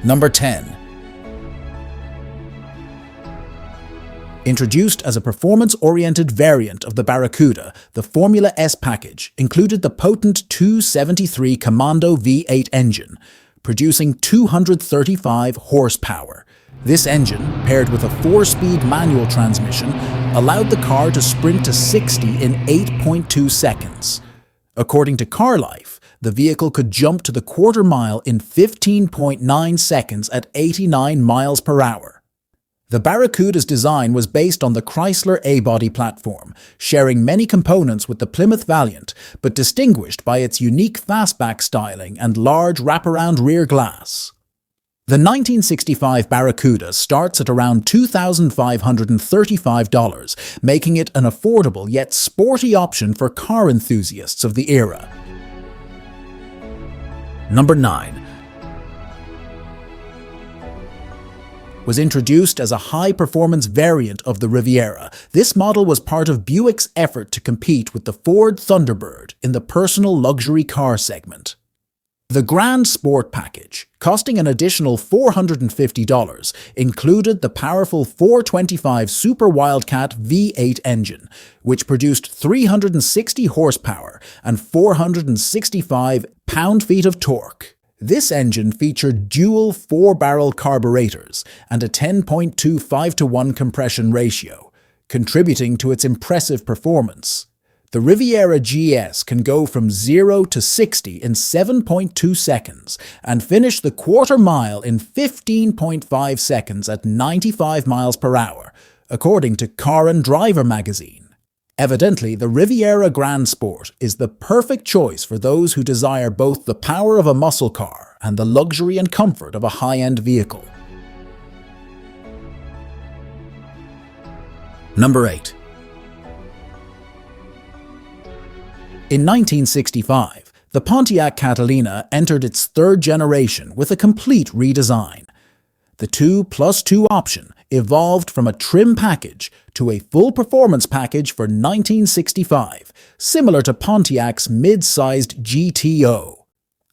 Number 10. Introduced as a performance-oriented variant of the Barracuda, the Formula S package included the potent 273 Commando V8 engine, producing 235 horsepower. This engine, paired with a 4-speed manual transmission, allowed the car to sprint to 60 in 8.2 seconds. According to CarLife, the vehicle could jump to the quarter mile in 15.9 seconds at 89 miles per hour. The Barracuda's design was based on the Chrysler A-body platform, sharing many components with the Plymouth Valiant, but distinguished by its unique fastback styling and large wraparound rear glass. The 1965 Barracuda starts at around $2,535, making it an affordable yet sporty option for car enthusiasts of the era. Number 9. Was introduced as a high-performance variant of the Riviera. This model was part of Buick's effort to compete with the Ford Thunderbird in the personal luxury car segment. The Grand Sport package, costing an additional $450, included the powerful 425 Super Wildcat V8 engine, which produced 360 horsepower and 465 pound-feet of torque. This engine featured dual 4-barrel carburetors and a 10.2 5-to-1 compression ratio, contributing to its impressive performance. The Riviera GS can go from 0 to 60 in 7.2 seconds and finish the quarter mile in 15.5 seconds at 95 miles per hour, according to Car and Driver magazine. Evidently, the Riviera Grand Sport is the perfect choice for those who desire both the power of a muscle car and the luxury and comfort of a high-end vehicle. Number 8. In 1965, the Pontiac Catalina entered its third generation with a complete redesign. The 2+2 option evolved from a trim package to a full performance package for 1965, similar to Pontiac's mid-sized GTO.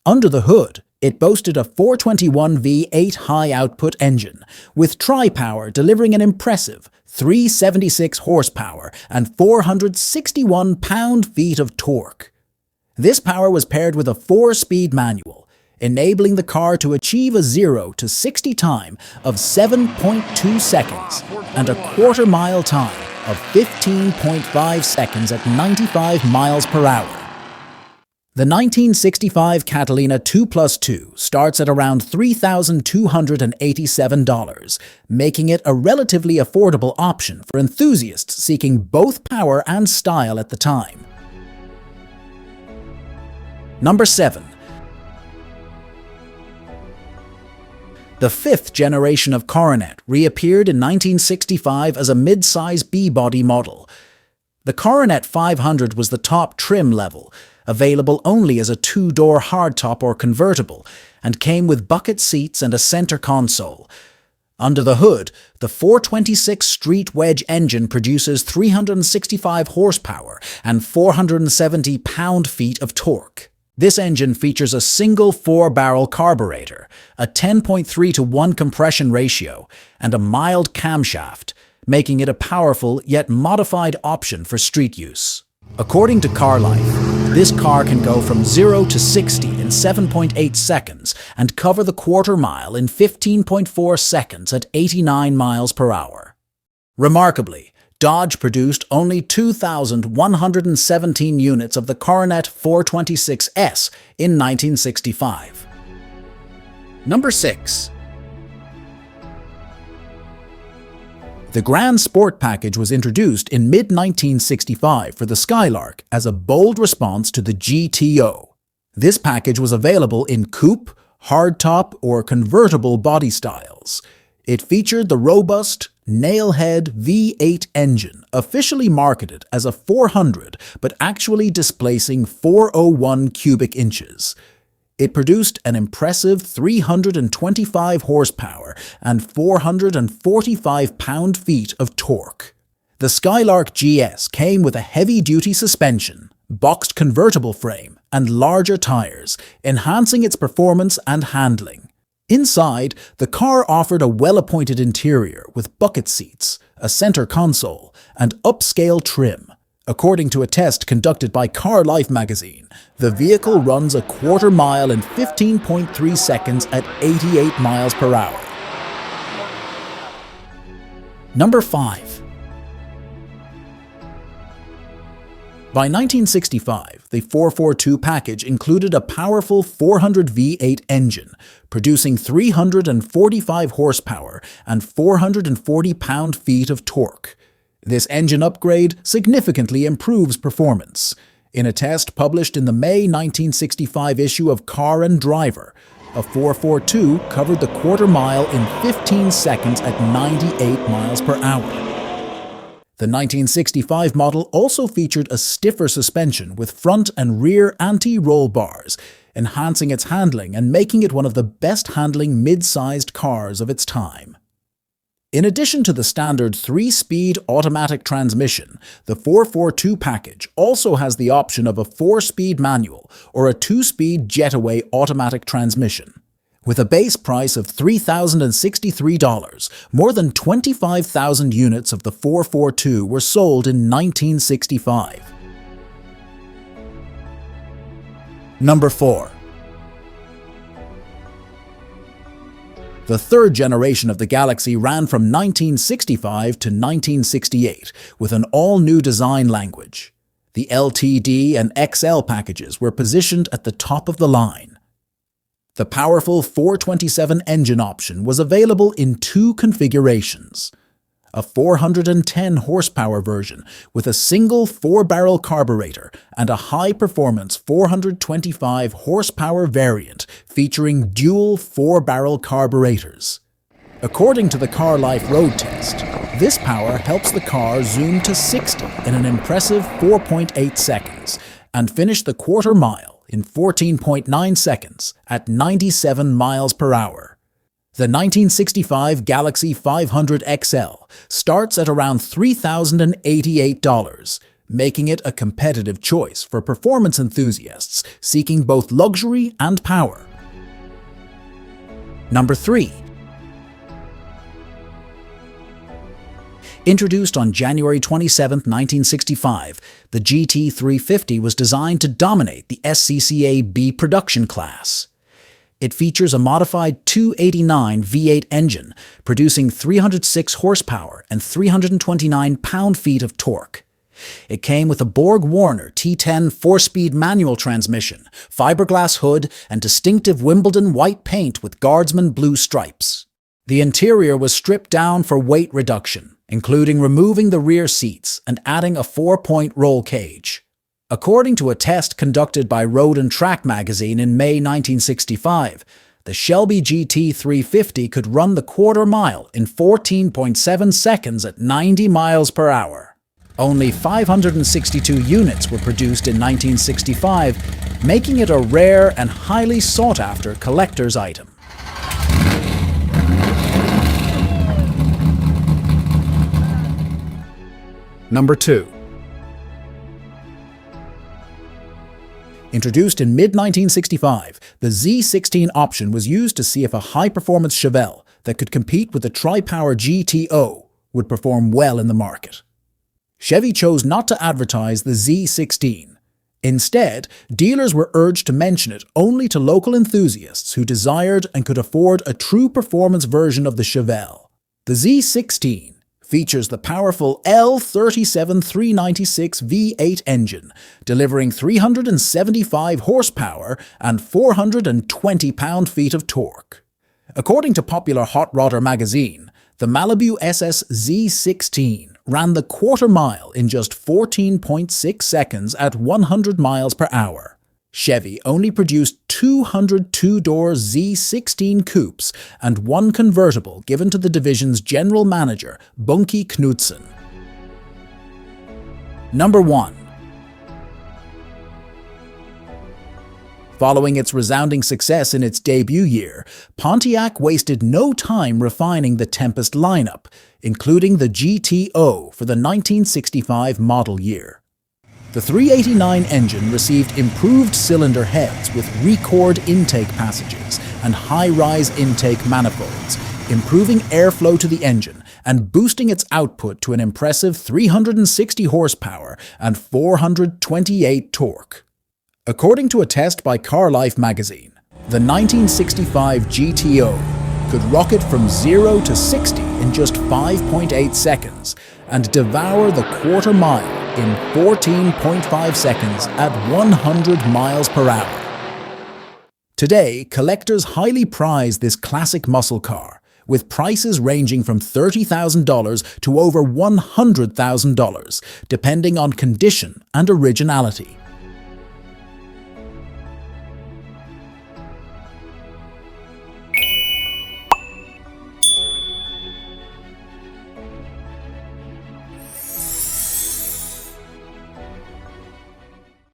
Under the hood, it boasted a 421 V8 high-output engine, with tri-power delivering an impressive 376 horsepower and 461 pound-feet of torque. This power was paired with a 4-speed manual, enabling the car to achieve a 0 to 60 time of 7.2 seconds and a quarter mile time of 15.5 seconds at 95 miles per hour. The 1965 Catalina 2+2 starts at around $3,287, making it a relatively affordable option for enthusiasts seeking both power and style at the time. Number 7. The fifth generation of Coronet reappeared in 1965 as a mid-size B-body model. The Coronet 500 was the top trim level, available only as a 2-door hardtop or convertible, and came with bucket seats and a center console. Under the hood, the 426 Street Wedge engine produces 365 horsepower and 470 pound-feet of torque. This engine features a single 4-barrel carburetor, a 10.3-to-1 compression ratio, and a mild camshaft, making it a powerful yet modified option for street use. According to CarLife, this car can go from 0 to 60 in 7.8 seconds and cover the quarter mile in 15.4 seconds at 89 miles per hour. Remarkably, Dodge produced only 2,117 units of the Coronet 426S in 1965. Number 6. The Grand Sport package was introduced in mid-1965 for the Skylark as a bold response to the GTO. This package was available in coupe, hardtop, or convertible body styles. It featured the robust, nail-head V8 engine, officially marketed as a 400 but actually displacing 401 cubic inches. It produced an impressive 325 horsepower and 445 pound-feet of torque. The Skylark GS came with a heavy-duty suspension, boxed convertible frame, and larger tires, enhancing its performance and handling. Inside, the car offered a well-appointed interior with bucket seats, a center console, and upscale trim. According to a test conducted by Car Life magazine, the vehicle runs a quarter mile in 15.3 seconds at 88 miles per hour. Number 5. By 1965, the 442 package included a powerful 400 V8 engine, producing 345 horsepower and 440 pound-feet of torque. This engine upgrade significantly improves performance. In a test published in the May 1965 issue of Car and Driver, a 442 covered the quarter mile in 15 seconds at 98 miles per hour. The 1965 model also featured a stiffer suspension with front and rear anti-roll bars, enhancing its handling and making it one of the best-handling mid-sized cars of its time. In addition to the standard 3-speed automatic transmission, the 442 package also has the option of a 4-speed manual or a 2-speed Jetaway automatic transmission. With a base price of $3,063, more than 25,000 units of the 442 were sold in 1965. Number 4. The third generation of the Galaxie ran from 1965 to 1968 with an all-new design language. The LTD and XL packages were positioned at the top of the line. The powerful 427 engine option was available in 2 configurations. A 410 horsepower version with a single 4-barrel carburetor and a high-performance 425 horsepower variant featuring dual 4-barrel carburetors. According to the Car Life road test, this power helps the car zoom to 60 in an impressive 4.8 seconds and finish the quarter mile in 14.9 seconds at 97 miles per hour. The 1965 Galaxie 500 XL starts at around $3,088, making it a competitive choice for performance enthusiasts seeking both luxury and power. Number 3. Introduced on January 27, 1965, the GT350 was designed to dominate the SCCA B production class. It features a modified 289 V8 engine, producing 306 horsepower and 329 pound-feet of torque. It came with a Borg-Warner T10 4-speed manual transmission, fiberglass hood, and distinctive Wimbledon white paint with Guardsman blue stripes. The interior was stripped down for weight reduction, including removing the rear seats and adding a 4-point roll cage. According to a test conducted by Road and Track magazine in May 1965, the Shelby GT350 could run the quarter mile in 14.7 seconds at 90 miles per hour. Only 562 units were produced in 1965, making it a rare and highly sought-after collector's item. Number 2. Introduced in mid-1965, the Z16 option was used to see if a high-performance Chevelle that could compete with the tri-power GTO would perform well in the market. Chevy chose not to advertise the Z16. Instead, dealers were urged to mention it only to local enthusiasts who desired and could afford a true performance version of the Chevelle. The Z16 features the powerful L37396 V8 engine, delivering 375 horsepower and 420 pound-feet of torque. According to Popular Hot Rodder magazine, the Malibu SS Z16 ran the quarter mile in just 14.6 seconds at 100 miles per hour. Chevy only produced 200 two-door Z16 coupes and 1 convertible given to the division's general manager, Bunky Knudsen. Number 1. Following its resounding success in its debut year, Pontiac wasted no time refining the Tempest lineup, including the GTO for the 1965 model year. The 389 engine received improved cylinder heads with Record intake passages and high-rise intake manifolds, improving airflow to the engine and boosting its output to an impressive 360 horsepower and 428 torque. According to a test by Car Life magazine, the 1965 GTO could rocket from 0 to 60 in just 5.8 seconds and devour the quarter mile in 14.5 seconds at 100 miles per hour. Today, collectors highly prize this classic muscle car, with prices ranging from $30,000 to over $100,000, depending on condition and originality.